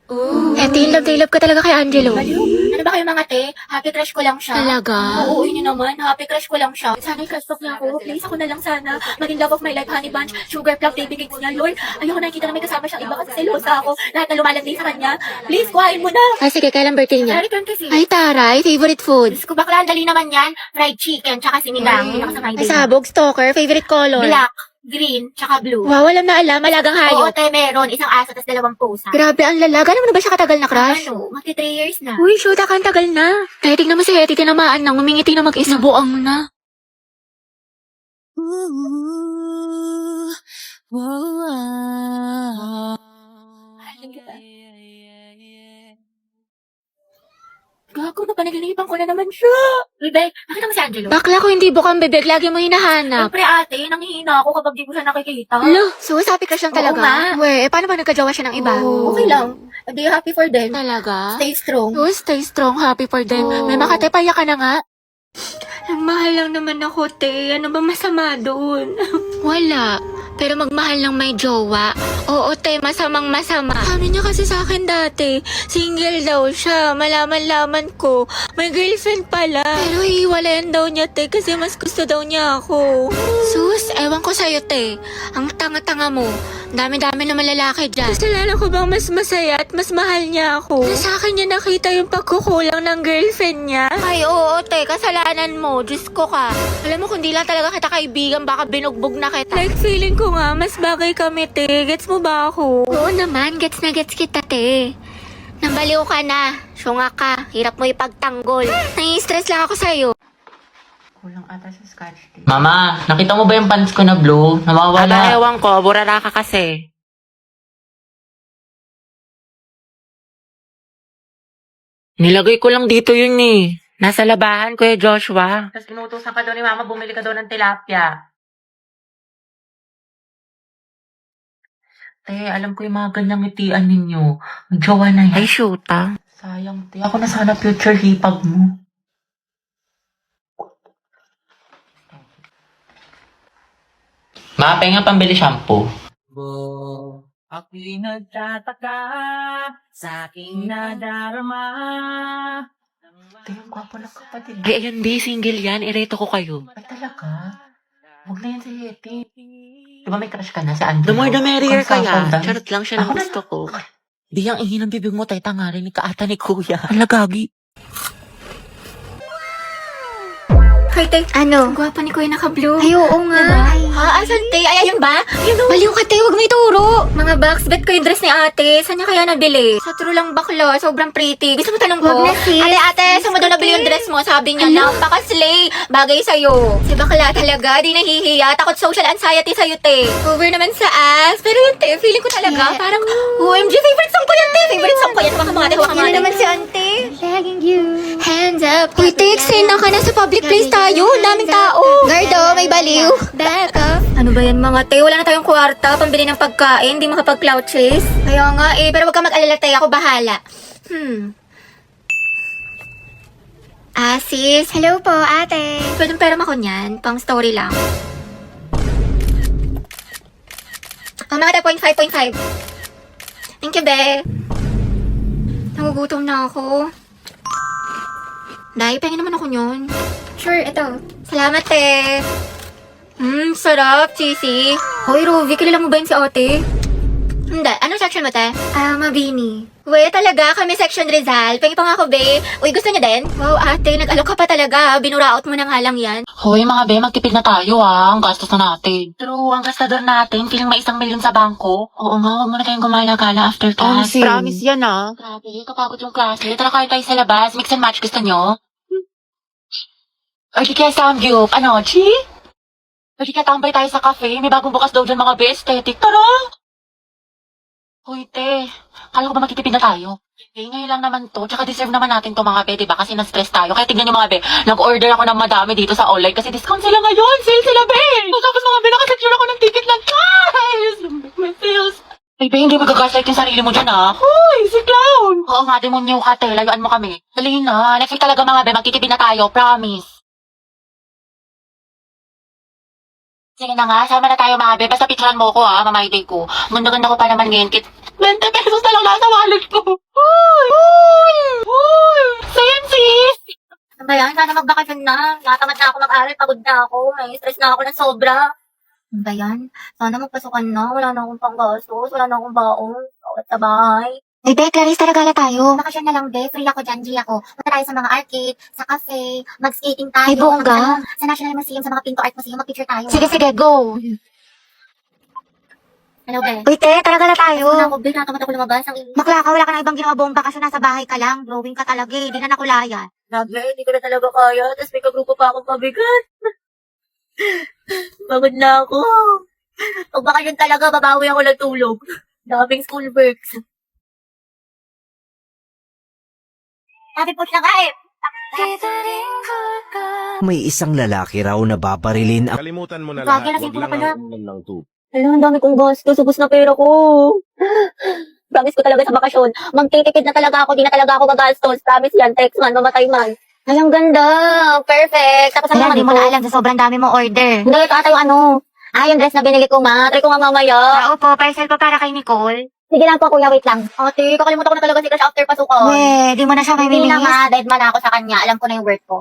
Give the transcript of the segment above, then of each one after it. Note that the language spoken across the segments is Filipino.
Ate, love ka talaga kay Angelo. Baliw. Ano ba kayo mga te? Happy crush ko lang siya. Talaga? Oo, yun yun naman. Happy crush ko lang siya. Sana crush talk niya ako. Please, ako na lang sana. Maging love of my life, honey bunch, sugar plum, baby cakes niya. Lord, ayoko nakikita na may kasama siyang iba kasi selosa ako. Lahat na lumalandi sa kanya. Please, kuhain mo na. Sige, kailan birthday niya? February 26. Ay, taray, favorite food. Diyos ko, bakla, ang dali naman yan. Fried chicken, tsaka sinigang. Hindi nakasama Ay, sabog, stalker, favorite color. Black, green, tsaka blue. Wow, alam na alam, alagang Oo, hayop. te, meron. Isang aso, tas 2 pusa. Grabe, ang lalaga. Gano'n mo na ba siya katagal na crush? Ano, magti 3 years na. Uy, shoot, ang tagal na. Kaya tignan mo si Hetty, tinamaan nang umingiti na mag-isa. Buang na. Mahalin kita. Gago, napanaginipan ko na naman siya. Bebe, nakita mo si Angelo? Bakla ko hindi bukang bibig, lagi mo hinahanap. Siyempre ate, nangihina ako kapag di ko siya nakikita. Lo, so sabi ka siyang Oo talaga? nga. We, paano ba nagkajawa siya ng iba? Okay lang. Adi, happy for them. Talaga? Stay strong. Oh, stay strong, happy for them. Oo. May makatepaya ka na nga. Nagmahal lang naman ako, te. Ano ba masama doon? Wala. Pero magmahal lang may jowa. Oo, te, masamang masama. Sabi niya kasi sa akin dati, single daw siya. Malaman-laman ko, may girlfriend pala. Pero hiwalayan daw niya, te, kasi mas gusto daw niya ako. Sus, ewan ko sa'yo, te. Ang tanga-tanga mo. Dami-dami naman lalaki dyan. Kasalanan ko bang mas masaya at mas mahal niya ako? Na sa akin niya nakita yung pagkukulang ng girlfriend niya? Ay, oo, te. Kasalanan mo. Diyos ko ka. Alam mo, kung di lang talaga kita kaibigan, baka binugbog na kita. Like, feeling ko nga, mas bagay kami, te. Gets mo ba ako? Oo naman. Gets na gets kita, te. Nambaliw ka na. Syunga ka. Hirap mo ipagtanggol. Nai-stress lang ako sa'yo. Kulang ata sa scotch tape. Mama, nakita mo ba yung pants ko na blue? Nawawala. Ewan ko, burara ka kasi. Nilagay ko lang dito yun eh. Nasa labahan, Kuya Joshua. Tapos inutusan ka daw ni Mama, bumili ka daw ng tilapia. Te, alam ko yung mga ganyang ngitian ninyo. May jowa na yan. Ay, shoot ah. Sayang, te. Ako na sana future hipag mo. Ma, penga pambili shampoo. Ako'y nagtataka sa aking nadarama. Te, yung gwapo ng kapatid. Ay, ayan, di. Single yan. Ireto ko kayo. Ay, talaga? Huwag na yan si Yeti. Di ba may crush ka na sa Angelo? The more the merrier Kung kaya. saan Charot lang siya ng Ako na gusto ko. Di ang ihi ng bibig mo, tay tangarin ni kaata ni kuya. Alagagi. Hi, te. Ano? Ang gwapa ni Kuya naka-blue. Ay, oo nga. Ha? Asan te? Ay, ayun ba? Ayun o. Baliw ka, te. Huwag mo ituro. Mga box, bet ko yung dress ni ate. Saan niya kaya nabili? Sa true lang bakla. Sobrang pretty. Gusto mo tanong ko? Wag na, sis. Ate, saan mo daw nabili yung dress mo? Sabi niya, napaka-slay. Bagay sa'yo. Si bakla talaga. Di nahihiya. Takot social anxiety sa'yo, te. Over naman sa ass. Pero yun, te. Feeling ko talaga. Parang, OMG, favorite song ko yan, te. Favorite song ko yan. Baka mga te, baka mga naman si ante. Begging you. Hands up. Uy, te, eksena ka na sa public place tayo. Daming tao. Gardo, may baliw. Back up. Ano ba yan mga te? Wala na tayong kwarta. Pambili ng pagkain. Di makapag-cloud chase. Kaya nga eh. Pero wag ka mag-alala tayo. Ako bahala. Sis. Hello po, ate. Pwedeng pera ako niyan. Pang story lang. Mga 0.5. Thank you, be. Nagugutom na ako. Dahil, pahingin naman ako yun. Sure, ito. Salamat, te. Sarap, cheesy. Hoy, Ruby, kilala mo ba yun si ate? Hindi. Anong section mo, te? Mabini. We, talaga, kami section Rizal. Pengi pa nga ako, be. Uy, gusto niyo din? Wow, ate, nag-alok ka pa talaga. Binuraot mo na nga lang yan. Hoy, mga be, magtipid na tayo Ang gastos na natin. True, ang gastador natin. Feeling may 1 milyon sa bangko. Oo nga, huwag mo na tayong gumala-gala after class. Promise yan ah. Grabe, kapagod yung klase. Tara kayo tayo sa labas. Mix and match, gusto nyo? Or di kaya Samgyup. Ano, chi? Or di kaya tambay tayo sa cafe. May bagong bukas daw dyan mga be, aesthetic. Tara! Hoy, te. Kala ko ba magtitipid na tayo? Eh, ngayon lang naman to. Tsaka deserve naman natin to mga be, diba? Kasi na-stress tayo. Kaya tignan nyo mga be. Nag-order ako ng madami dito sa online kasi discount sila ngayon. Sale sila, be! Tapos mga be, nakasecure ako ng ticket lang. Guys! May sales. Ay, be, hindi magagaslight yung sarili mo dyan, ha? Hoy, si Clown! Oo nga, demonyo ka, te. Layuan mo kami. Dali na. Next week talaga mga be, magtitipid na tayo. Promise. Sige na nga, sama na tayo mga be. Basta picturean mo ko ha, mamay day ko. Ganda-ganda ko pa naman ngayon. 20 pesos na lang nasa wallet ko. Uy! Same sis! Ano ba yan? Sana magbakasyon na. Natamad na ako mag-aral. Pagod na ako. May stress na ako ng sobra. Ano ba yan? Sana magpasukan na. Wala na akong panggastos. Wala na akong baon. Bawat sa bahay. Ay, be, Clarice, talaga tayo. Bakasyon na lang, be. Free ako dyan, G ako. Punta tayo sa mga arcade, sa cafe, mag-skating tayo. Ay, bongga. Sa National Museum, sa mga Pinto Art Museum, mag-picture tayo. Sige, go. Hello, be. Uy, te, talaga tayo. Ano ako, be? Natamad ako lumabas. Ang init. Bakla ka, wala ka na ibang ginawa buong bakasyon, nasa bahay ka lang. Growing ka talaga eh, di na nakulayan. Grabe, hindi ko na talaga kaya. Tapos may kagrupo pa akong pabigat. Pagod na ako. Pag bakasyon talaga, babawi ako ng tulog. Daming school works. Sabi po siya nga eh. May isang lalaki raw na babarilin ang Kalimutan mo na Gagi, lahat. lasing Wag ko na lang pala. ang ulam ng tubig. Alam, ang dami kong gastos. Ubus na pera ko. Promise ko talaga sa bakasyon. Magtitipid na talaga ako. Di na talaga ako magastos. Promise yan. Text man, mamatay man. Ay, ang ganda. Perfect. Tapos Kaya ano di mo ito? na alam sa sobrang dami mo order. Hindi, ito ata yung ano. Yung dress na binili ko, ma. Try ko nga mamaya. Oo po, parcel ko para kay Nicole. Sige lang po, kuya. Wait lang. Ate, kakalimutan ko na talaga si Crush after pasukan. Di mo na siya may Hindi na minis. nga, dead man ako sa kanya. Alam ko na yung worth ko.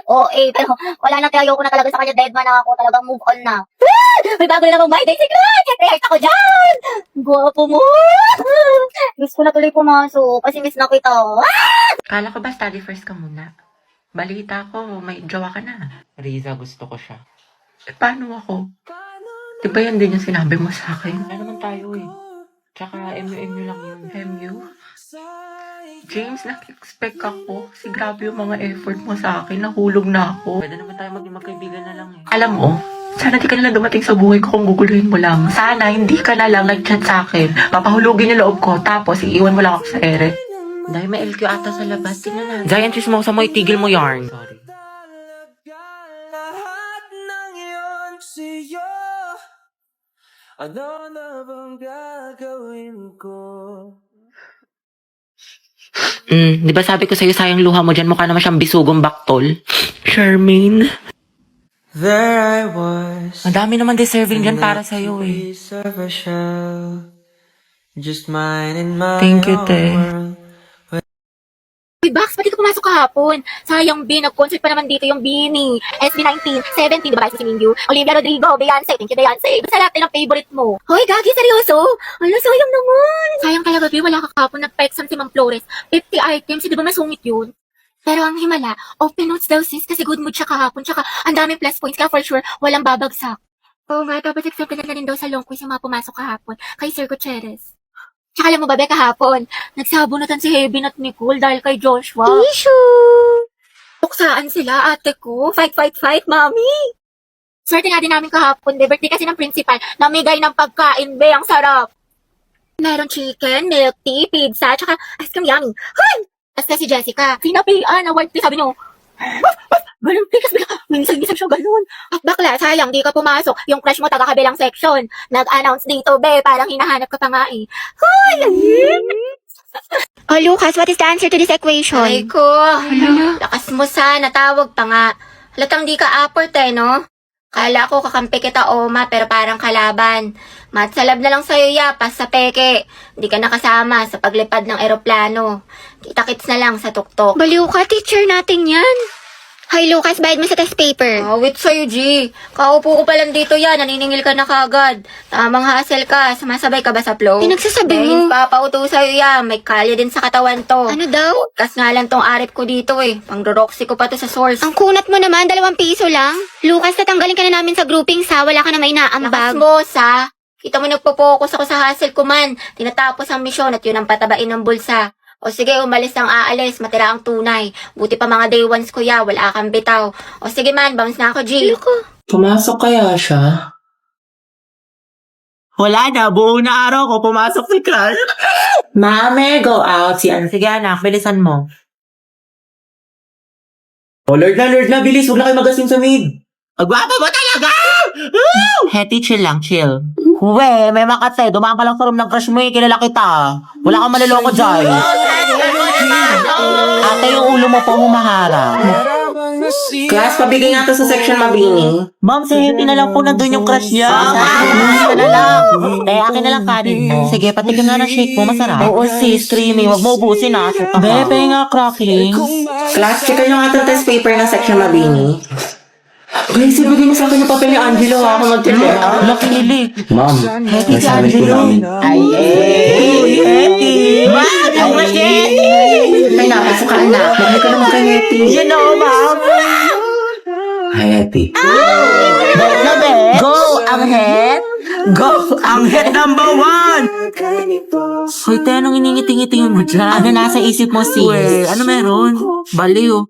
Pero wala na tayo ko na talaga sa kanya. Dead man na ako. Talagang move on na. May bago na namang my day si Crush. Siyempre, heart ako dyan. Guwapo mo. Miss ko na tuloy pumasok. Kasi miss na kita. Kala ko ba study first ka muna? Balita ko, may jowa ka na. Riza, gusto ko siya. Paano ako? Di ba yan din yung sinabi mo sa akin? Wala naman tayo eh. Tsaka MU lang yun. MU? James, nakikexpect ako. Kasi grabe yung mga effort mo sa akin. Nahulog na ako. Pwede naman tayo maging magkaibigan na lang eh. Alam mo, sana di ka na lang dumating sa buhay ko kung guguluhin mo lang. Sana hindi ka na lang nag-chat sa akin. Papahulugin yung loob ko. Tapos iiwan mo lang ako sa ere. Dahil may LQ ata sa labas. Tingnan na. Giant chismosa mo, itigil mo yarn. Sorry. Lahat ng iyon sa'yo. Ano na bang gagawin ko? Di ba sabi ko sa'yo sayang luha mo dyan, mukha naman siyang bisugong baktol. Charmaine. There I was. Ang dami naman deserving dyan para sa'yo eh. Piece of a shell. Just mine in my Thank you, own te. world. Uy, Bax, ba't di ka pumasok kahapon? Sayang, B. Nag-concert pa naman dito yung Bini. SB19, 17, diba si Mingyu? Olivia Rodrigo, Beyonce. Thank you, Beyonce. Basta lahat ng favorite mo. Hoy, Gagi, seryoso? Ano, sayang naman. Sayang talaga, B. Wala ka kahapon. Nag-pexam si Mang Flores. 50 items, di ba masungit yun? Pero ang himala, open notes daw sis kasi good mood siya kahapon. Tsaka ang daming plus points kaya for sure walang babagsak. Oo nga, tapos accepted na rin daw sa long quiz yung mga pumasok kahapon kay Sir Gutierrez. Tsaka alam mo ba, Be, kahapon, nagsabunutan si Heaven at Nicole dahil kay Joshua. Issue! Tuksaan sila, ate ko. Fight, fight, fight, mami! Swerte nga din namin kahapon, Be. Birthday kasi ng principal. Namigay ng pagkain, Be. Ang sarap. Meron chicken, milk tea, pizza, tsaka ice cream yummy. Hoy! Tapos si Jessica, sinapian, award tea, sabi nyo. Ganun, tikas bigla. Minsan-minsan siya ganun. At bakla, sayang, di ka pumasok. Yung crush mo taga-kabilang section. Nag-announce dito, be. Parang hinahanap ka pa nga eh. Hoy! Oh, Lucas, what is the answer to this equation? Ay ko. Lakas mo sana, tawag pa nga. Halatang di ka aport eh, no? Kala ko kakampi kita, Oma, pero parang kalaban. Matsalab na lang sa'yo, yapas sa peke. Di ka nakasama sa paglipad ng eroplano. Kita-kits na lang sa tuktok. Baliw ka, teacher natin yan. Hi, Lucas, bayad mo sa test paper. Awit sa'yo, G. Kaupo ko pa lang dito yan. Naniningil ka na kagad. Tamang hassle ka. Sumasabay ka ba sa flow? Pinagsasabi mo. Papauto sa'yo yan. May kalya din sa katawan to. Ano daw? Kas nga lang tong arip ko dito eh. Pang-roxy ko pa to sa source. Ang kunat mo naman, 2 piso lang. Lucas, tatanggalin ka na namin sa grouping sa wala ka na may Lakas naambag. mo, sa. Kita mo nagpo-focus ako sa hustle ko man. Tinatapos ang misyon at yun ang patabain ng bulsa. O sige, umalis ang aalis, matira ang tunay. Buti pa mga day ones ko ya, wala kang bitaw. O sige man, bounce na ako, G. Pumasok kaya siya? Wala na, buong na araw ko pumasok si Crush. Mame, go out. Sige anak, bilisan mo. Oh, Lord na, bilis. Huwag na kayo magasin sa mid. Agwapa mo talaga! Hetty, chill lang, chill. Uwe, may makate. Dumaan ka lang sa room ng crush mo eh. Kilala kita. Wala kang maliloko dyan. Ate, yung ulo mo po humahara. Narabang Class, pabigay nga to sa section mabini. Ma'am, si Hetty na lang po nandun yung crush niya. Akin na lang. Akin na lang kanin mo. Sige, patikin nga ng shake mo, masarap. Oo, sis, creamy. Huwag mo ubusin ah. Bebe nga, cracklings. Class, checkan nyo nga itong test paper ng section mabini. Guys, ibigay niyo sa akin yung papel ni Angelo ha, kung mag-check. Lakili. Ma'am, Hetty si nasabi po Angelo. namin. Ay, Hetty. Ma'am, ang Hetty. May napasok ka anak. Magmay ka naman kay Hetty. You know, ma'am. Hi, Hetty. Go, ang het. Go, ang het number 1. Hoy, te, anong iningiti-ngiti mo dyan? Ano nasa isip mo, sis? Ano meron? Baliw.